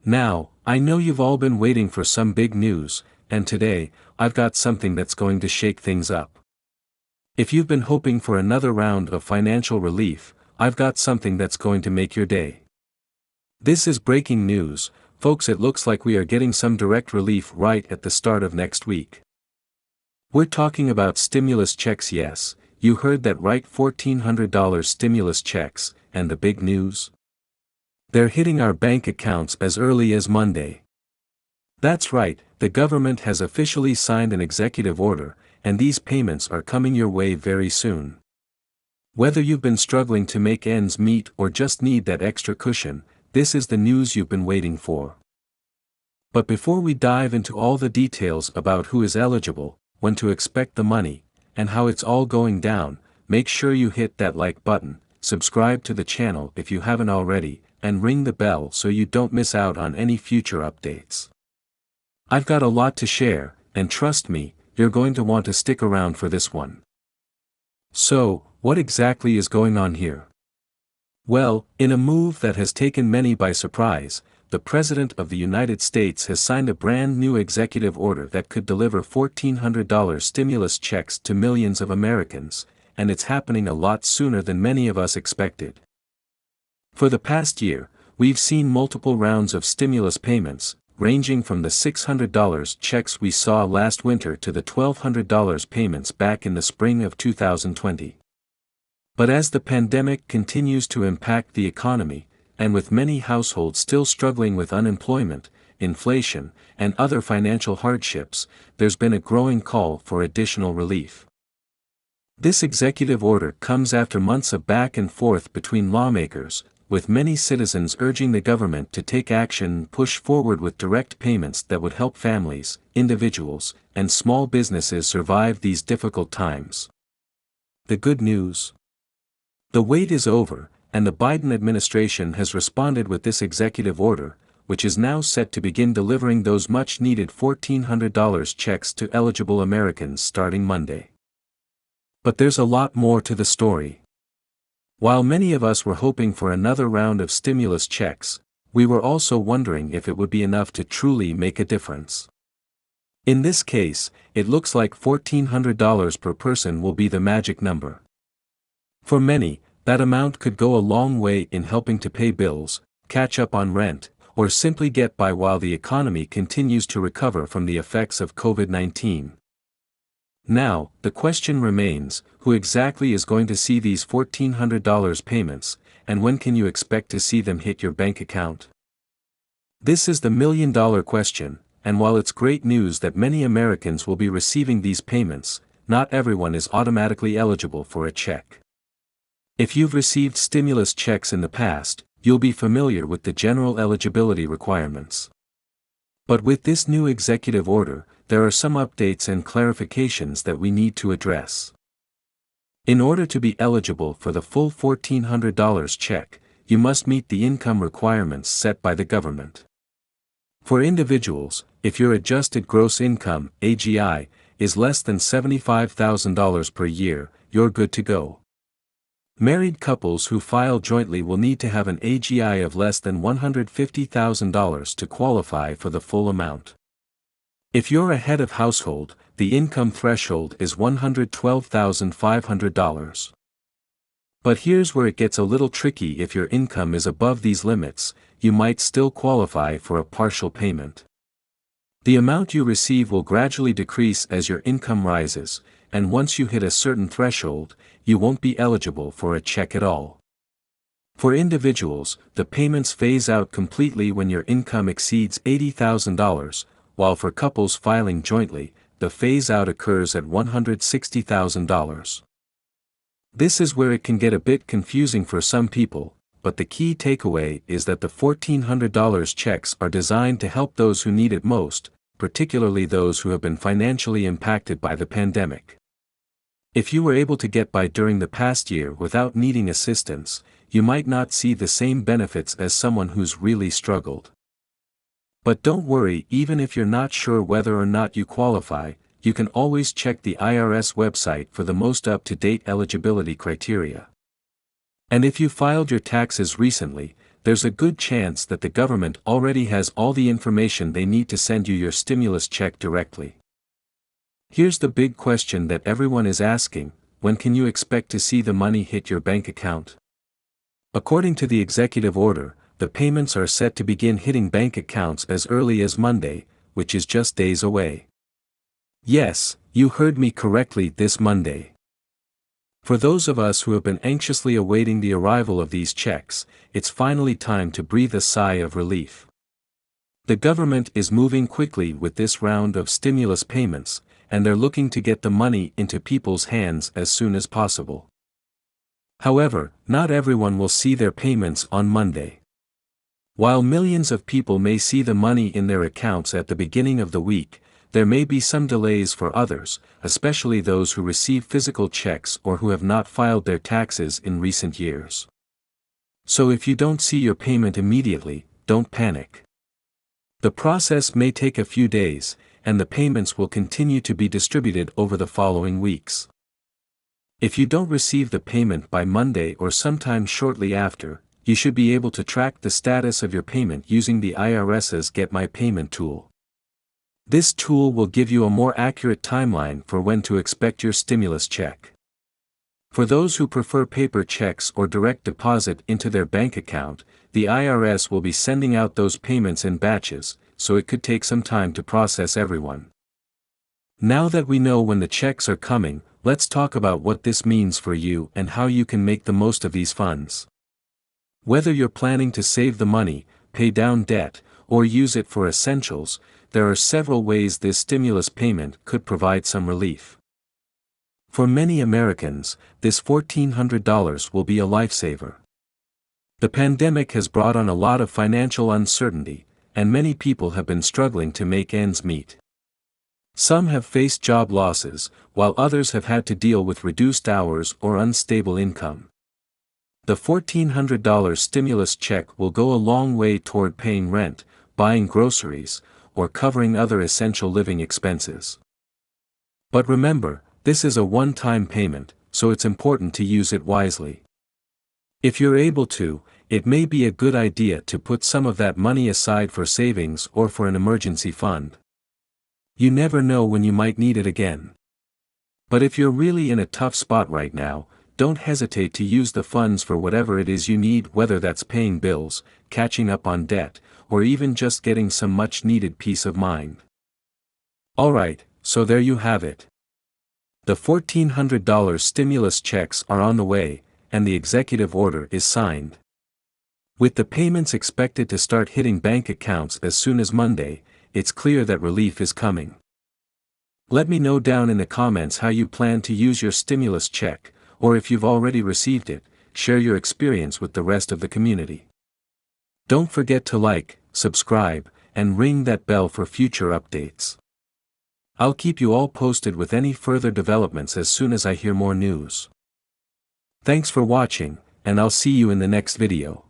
Now, I know you've all been waiting for some big news, and today, I've got something that's going to shake things up. If you've been hoping for another round of financial relief, I've got something that's going to make your day. This is breaking news, folks. It looks like we are getting some direct relief right at the start of next week. We're talking about stimulus checks. Yes, you heard that right, $1,400 stimulus checks, and the big news? They're hitting our bank accounts as early as Monday. That's right, the government has officially signed an executive order, and these payments are coming your way very soon. Whether you've been struggling to make ends meet or just need that extra cushion, this is the news you've been waiting for. But before we dive into all the details about who is eligible, when to expect the money, and how it's all going down, make sure you hit that like button, subscribe to the channel if you haven't already, and ring the bell so you don't miss out on any future updates. I've got a lot to share, and trust me, you're going to want to stick around for this one. So, what exactly is going on here? Well, in a move that has taken many by surprise, the President of the United States has signed a brand new executive order that could deliver $1,400 stimulus checks to millions of Americans, and it's happening a lot sooner than many of us expected. For the past year, we've seen multiple rounds of stimulus payments, ranging from the $600 checks we saw last winter to the $1,200 payments back in the spring of 2020. But as the pandemic continues to impact the economy, and with many households still struggling with unemployment, inflation, and other financial hardships, there's been a growing call for additional relief. This executive order comes after months of back and forth between lawmakers, with many citizens urging the government to take action and push forward with direct payments that would help families, individuals, and small businesses survive these difficult times. The good news? The wait is over, and the Biden administration has responded with this executive order, which is now set to begin delivering those much-needed $1,400 checks to eligible Americans starting Monday. But there's a lot more to the story. While many of us were hoping for another round of stimulus checks, we were also wondering if it would be enough to truly make a difference. In this case, it looks like $1,400 per person will be the magic number. For many, that amount could go a long way in helping to pay bills, catch up on rent, or simply get by while the economy continues to recover from the effects of COVID-19. Now, the question remains, who exactly is going to see these $1,400 payments, and when can you expect to see them hit your bank account? This is the million-dollar question, and while it's great news that many Americans will be receiving these payments, not everyone is automatically eligible for a check. If you've received stimulus checks in the past, you'll be familiar with the general eligibility requirements. But with this new executive order, there are some updates and clarifications that we need to address. In order to be eligible for the full $1,400 check, you must meet the income requirements set by the government. For individuals, if your adjusted gross income, AGI, is less than $75,000 per year, you're good to go. Married couples who file jointly will need to have an AGI of less than $150,000 to qualify for the full amount. If you're a head of household, the income threshold is $112,500. But here's where it gets a little tricky. If your income is above these limits, you might still qualify for a partial payment. The amount you receive will gradually decrease as your income rises, and once you hit a certain threshold, you won't be eligible for a check at all. For individuals, the payments phase out completely when your income exceeds $80,000, while for couples filing jointly, the phase-out occurs at $160,000. This is where it can get a bit confusing for some people, but the key takeaway is that the $1,400 checks are designed to help those who need it most, particularly those who have been financially impacted by the pandemic. If you were able to get by during the past year without needing assistance, you might not see the same benefits as someone who's really struggled. But don't worry, even if you're not sure whether or not you qualify, you can always check the IRS website for the most up-to-date eligibility criteria. And if you filed your taxes recently, there's a good chance that the government already has all the information they need to send you your stimulus check directly. Here's the big question that everyone is asking: when can you expect to see the money hit your bank account? According to the executive order, the payments are set to begin hitting bank accounts as early as Monday, which is just days away. Yes, you heard me correctly, this Monday. For those of us who have been anxiously awaiting the arrival of these checks, it's finally time to breathe a sigh of relief. The government is moving quickly with this round of stimulus payments, and they're looking to get the money into people's hands as soon as possible. However, not everyone will see their payments on Monday. While millions of people may see the money in their accounts at the beginning of the week, there may be some delays for others, especially those who receive physical checks or who have not filed their taxes in recent years. So if you don't see your payment immediately, don't panic. The process may take a few days, and the payments will continue to be distributed over the following weeks. If you don't receive the payment by Monday or sometime shortly after, you should be able to track the status of your payment using the IRS's Get My Payment tool. This tool will give you a more accurate timeline for when to expect your stimulus check. For those who prefer paper checks or direct deposit into their bank account, the IRS will be sending out those payments in batches, so it could take some time to process everyone. Now that we know when the checks are coming, let's talk about what this means for you and how you can make the most of these funds. Whether you're planning to save the money, pay down debt, or use it for essentials, there are several ways this stimulus payment could provide some relief. For many Americans, this $1,400 will be a lifesaver. The pandemic has brought on a lot of financial uncertainty, and many people have been struggling to make ends meet. Some have faced job losses, while others have had to deal with reduced hours or unstable income. The $1,400 stimulus check will go a long way toward paying rent, buying groceries, or covering other essential living expenses. But remember, this is a one-time payment, so it's important to use it wisely. If you're able to, it may be a good idea to put some of that money aside for savings or for an emergency fund. You never know when you might need it again. But if you're really in a tough spot right now, don't hesitate to use the funds for whatever it is you need, whether that's paying bills, catching up on debt, or even just getting some much-needed peace of mind. Alright, so there you have it. The $1,400 stimulus checks are on the way, and the executive order is signed. With the payments expected to start hitting bank accounts as soon as Monday, it's clear that relief is coming. Let me know down in the comments how you plan to use your stimulus check, or if you've already received it, share your experience with the rest of the community. Don't forget to like, subscribe, and ring that bell for future updates. I'll keep you all posted with any further developments as soon as I hear more news. Thanks for watching, and I'll see you in the next video.